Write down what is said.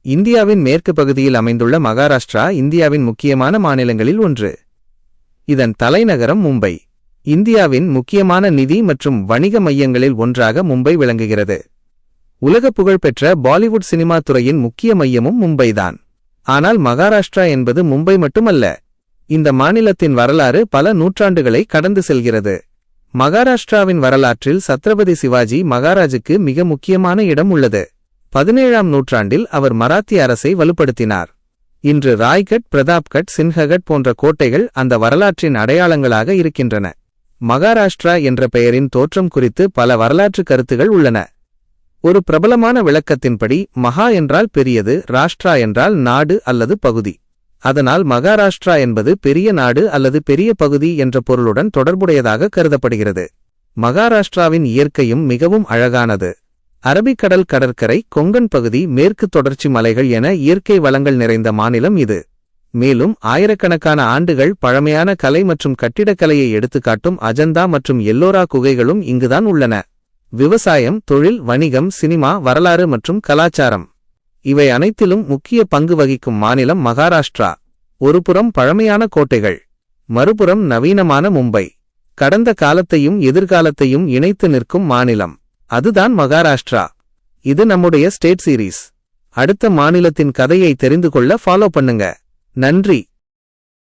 இந்தியாவின் மேற்கு பகுதியில் அமைந்துள்ள மகாராஷ்டிரா இந்தியாவின் முக்கியமான மாநிலங்களில் ஒன்று. இதன் தலைநகரம் மும்பை. இந்தியாவின் முக்கியமான நிதி மற்றும் வணிக மையங்களில் ஒன்றாக மும்பை விளங்குகிறது. உலக புகழ்பெற்ற பாலிவுட் சினிமா துறையின் முக்கிய மையமும் மும்பைதான். ஆனால் மகாராஷ்டிரா என்பது மும்பை மட்டுமல்ல. இந்த மாநிலத்தின் வரலாறு பல நூற்றாண்டுகளை கடந்து செல்கிறது. மகாராஷ்டிராவின் வரலாற்றில் சத்ரபதி சிவாஜி மகாராஜுக்கு மிக முக்கியமான இடம் உள்ளது. 17ஆம் நூற்றாண்டில் அவர் மராத்திய அரசை வலுப்படுத்தினார். இன்று ராய்கட், பிரதாப்கட், சின்ஹகட் போன்ற கோட்டைகள் அந்த வரலாற்றின் அடையாளங்களாக இருக்கின்றன. மகாராஷ்டிரா என்ற பெயரின் தோற்றம் குறித்து பல வரலாற்று கருத்துகள் உள்ளன. ஒரு பிரபலமான விளக்கத்தின்படி மகா என்றால் பெரியது, ராஷ்டிரா என்றால் நாடு அல்லது பகுதி. அதனால் மகாராஷ்டிரா என்பது பெரிய நாடு அல்லது பெரிய பகுதி என்ற பொருளுடன் தொடர்புடையதாக கருதப்படுகிறது. மகாராஷ்டிராவின் இயற்கையும் மிகவும் அழகானது. அரபிக்கடல் கடற்கரை, கொங்கன் பகுதி, மேற்கு தொடர்ச்சி மலைகள் என இயற்கை வளங்கள் நிறைந்த மாநிலம் இது. மேலும் ஆயிரக்கணக்கான ஆண்டுகள் பழமையான கலை மற்றும் கட்டிடக்கலையை எடுத்துக்காட்டும் அஜந்தா மற்றும் எல்லோரா குகைகளும் இங்குதான் உள்ளன. விவசாயம், தொழில், வணிகம், சினிமா, வரலாறு மற்றும் கலாச்சாரம் இவை அனைத்திலும் முக்கிய பங்கு வகிக்கும் மாநிலம் மகாராஷ்டிரா. ஒருபுறம் பழமையான கோட்டைகள், மறுபுறம் நவீனமான மும்பை. கடந்த காலத்தையும் எதிர்காலத்தையும் இணைத்து நிற்கும் மாநிலம் அதுதான் மகாராஷ்டிரா. இது நம்முடைய ஸ்டேட் சீரீஸ். அடுத்த மாநிலத்தின் கதையை தெரிந்து கொள்ள ஃபாலோ பண்ணுங்க. நன்றி.